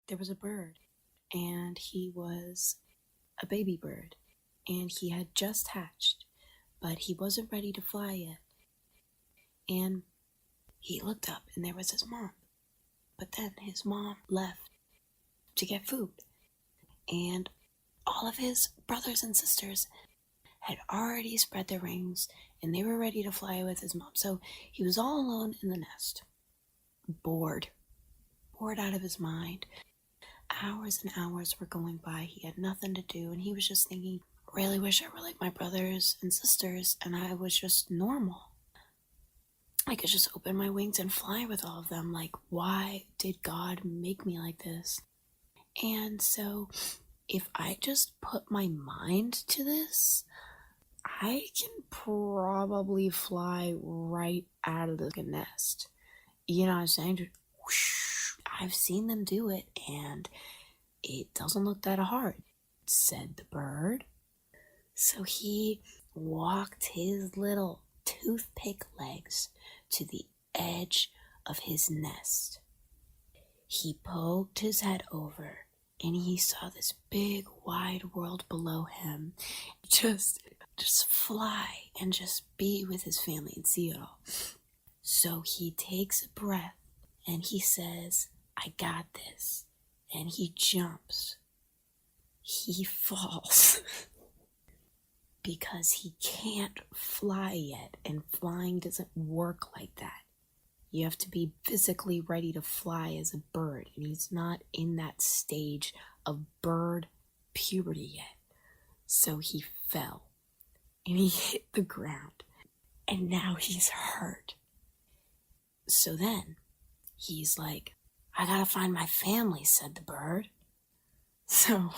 there was a bird, and he was a baby bird, and he had just hatched, but he wasn't ready to fly yet. And he looked up, and there was his mom. But then his mom left to get food, and all of his brothers and sisters had already spread their wings, and they were ready to fly with his mom. So he was all alone in the nest, bored out of his mind. Hours and hours were going by. He had nothing to do, and he was just thinking, really wish I were like my brothers and sisters, and I was just normal. I could just open my wings and fly with all of them. Like, why did God make me like this? And so, if I just put my mind to this, I can probably fly right out of the nest. You know what I'm saying? Just whoosh. I've seen them do it, and it doesn't look that hard, said the bird. So he walked his little toothpick legs to the edge of his nest. He poked his head over, and he saw this big wide world below him. Just fly and just be with his family and see it all. So he takes a breath and he says, I got this. And he jumps. He falls because he can't fly yet, and flying doesn't work like that. You have to be physically ready to fly as a bird, and he's not in that stage of bird puberty yet. So he fell, and he hit the ground, and now he's hurt. So then, he's like, I gotta find my family, said the bird. So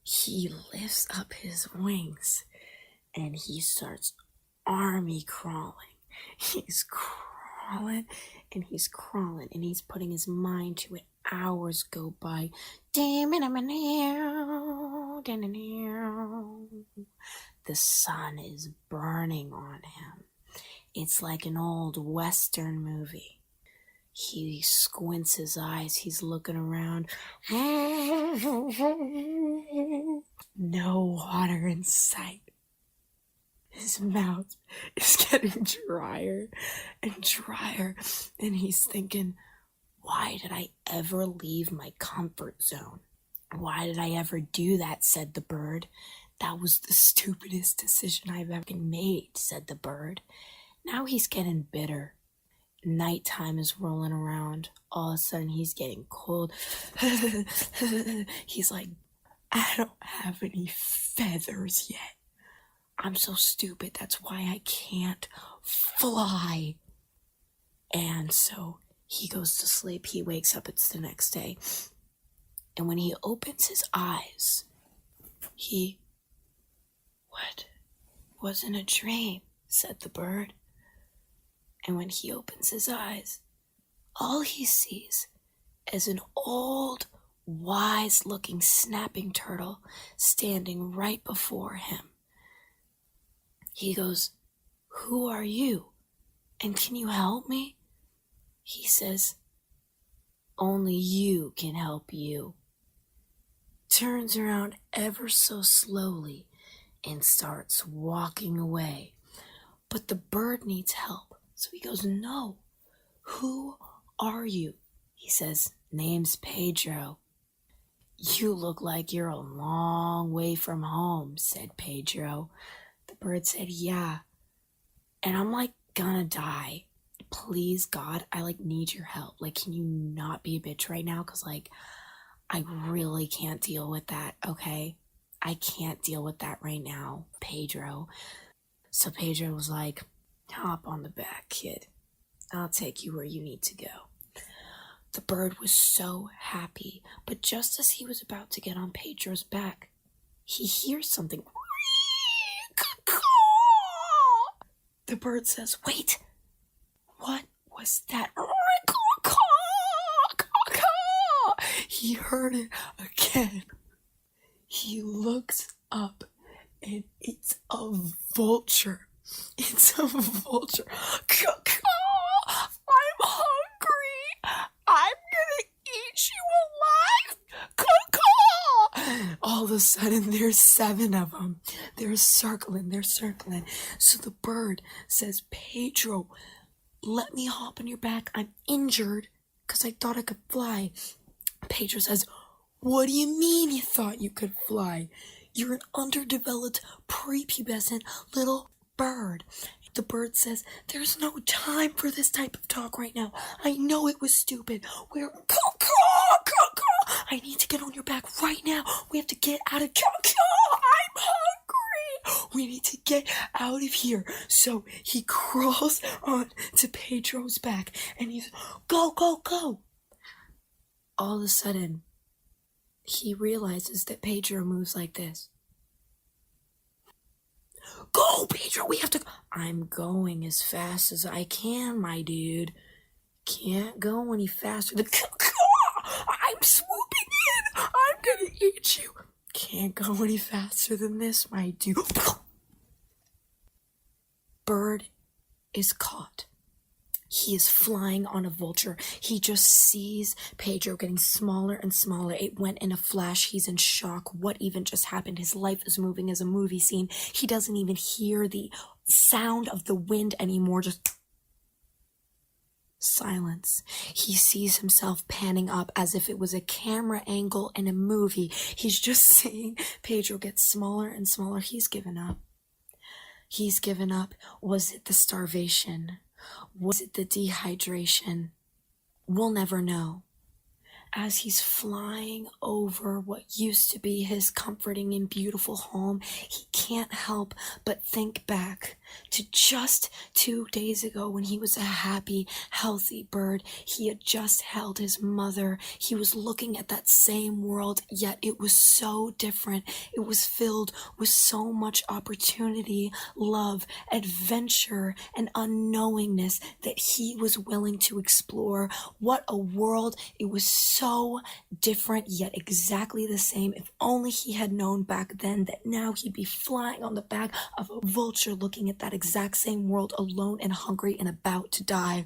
he lifts up his wings, and he starts army crawling. He's crawling, and he's crawling, and he's putting his mind to it. Hours go by. The sun is burning on him. It's like an old Western movie. He squints his eyes. He's looking around. No water in sight. His mouth is getting drier and drier, and he's thinking, why did I ever leave my comfort zone? Why did I ever do that, said the bird. That was the stupidest decision I've ever made, said the bird. Now he's getting bitter. Nighttime is rolling around. All of a sudden he's getting cold. He's like, I don't have any feathers yet. I'm so stupid. That's why I can't fly. And so he goes to sleep. He wakes up. It's the next day. And when he opens his eyes, what? Wasn't a dream, said the bird. And when he opens his eyes, all he sees is an old, wise-looking snapping turtle standing right before him. He goes, who are you? And can you help me? He says, only you can help you. Turns around ever so slowly and starts walking away. But the bird needs help. So he goes, no, who are you? He says, name's Pedro. You look like you're a long way from home, said Pedro. The bird said, yeah, and I'm like gonna die. Please, God, I need your help. Can you not be a bitch right now? Because I really can't deal with that, okay? I can't deal with that right now, Pedro. So Pedro was like, hop on the back, kid. I'll take you where you need to go. The bird was so happy, but just as he was about to get on Pedro's back, he hears something. The bird says, wait, what was that? He heard it again. He looks up, and it's a vulture. It's a vulture. I'm hungry. I'm gonna eat you all of a sudden there's 7 of them. They're circling. So the bird says, Pedro, let me hop on your back. I'm injured because I thought I could fly. Pedro says, what do you mean you thought you could fly? You're an underdeveloped, prepubescent little bird. The bird says, there's no time for this type of talk right now. I know it was stupid. I need to get on your back right now. We have to get out of I'm hungry. We need to get out of here. So he crawls on to Pedro's back and he's, go. All of a sudden, he realizes that Pedro moves like this. Go, Pedro, we have to go. I'm going as fast as I can, my dude. Can't go any faster. I'm swooping in. I'm gonna eat you. Can't go any faster than this, my dude. Bird is caught. He is flying on a vulture. He just sees Pedro getting smaller and smaller. It went in a flash. He's in shock. What even just happened? His life is moving as a movie scene. He doesn't even hear the sound of the wind anymore. Just silence. He sees himself panning up as if it was a camera angle in a movie. He's just seeing Pedro get smaller and smaller. He's given up. Was it the starvation? Was it the dehydration? We'll never know. As he's flying over what used to be his comforting and beautiful home, he can't help but think back to just 2 days ago when he was a happy, healthy bird. He had just held his mother. He was looking at that same world, yet it was so different. It was filled with so much opportunity, love, adventure, and unknowingness that he was willing to explore. What a world. It was so different, yet exactly the same. If only he had known back then that now he'd be flying on the back of a vulture looking at that exact same world, alone and hungry and about to die.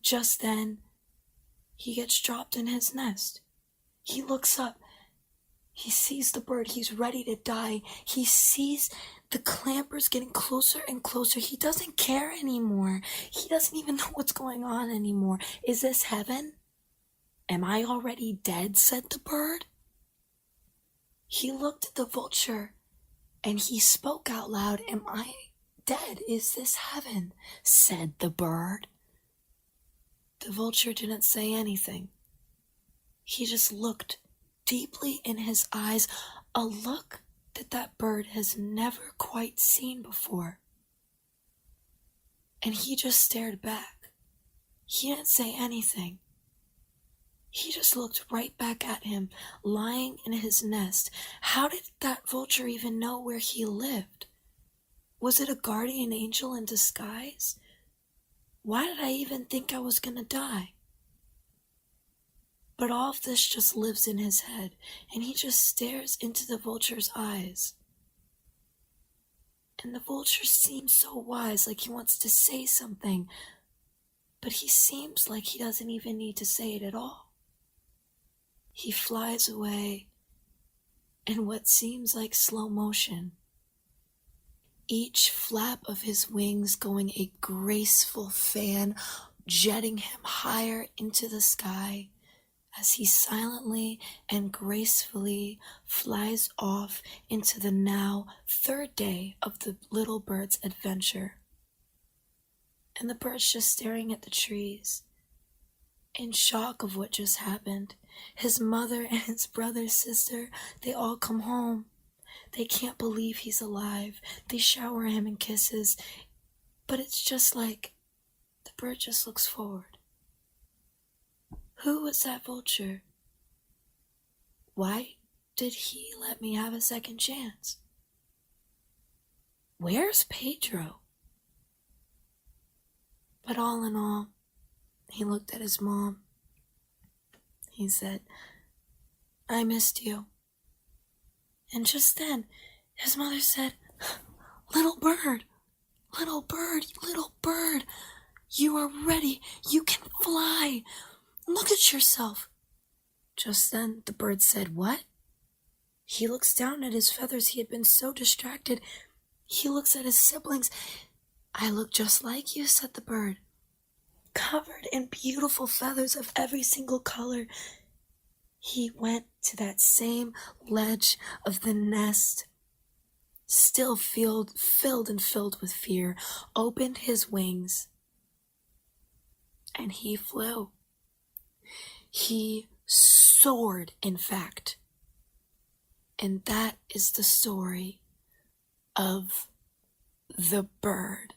Just then, he gets dropped in his nest. He looks up. He sees the bird. He's ready to die. He sees the clampers getting closer and closer. He doesn't care anymore. He doesn't even know what's going on anymore. Is this heaven? Am I already dead? Said the bird. He looked at the vulture and he spoke out loud. Am I dead? Is this heaven? Said the bird. The vulture didn't say anything. He just looked deeply in his eyes, a look that bird has never quite seen before. And he just stared back. He didn't say anything. He just looked right back at him, lying in his nest. How did that vulture even know where he lived? Was it a guardian angel in disguise? Why did I even think I was gonna die? But all of this just lives in his head, and he just stares into the vulture's eyes. And the vulture seems so wise, like he wants to say something, but he seems like he doesn't even need to say it at all. He flies away in what seems like slow motion, each flap of his wings going a graceful fan, jetting him higher into the sky as he silently and gracefully flies off into the now 3rd day of the little bird's adventure. And the bird's just staring at the trees, in shock of what just happened. His mother and his brother, sister, they all come home. They can't believe he's alive. They shower him in kisses. But it's just like the bird just looks forward. Who was that vulture? Why did he let me have a second chance? Where's Pedro? But all in all, he looked at his mom. He said, I missed you. And just then, his mother said, little bird, you are ready. You can fly. Look at yourself. Just then the bird said, "What?" He looks down at his feathers. He had been so distracted. He looks at his siblings. "I look just like you," said the bird, "covered in beautiful feathers of every single color." He went to that same ledge of the nest, still filled with fear, opened his wings, and he flew. He soared, in fact. And that is the story of the bird.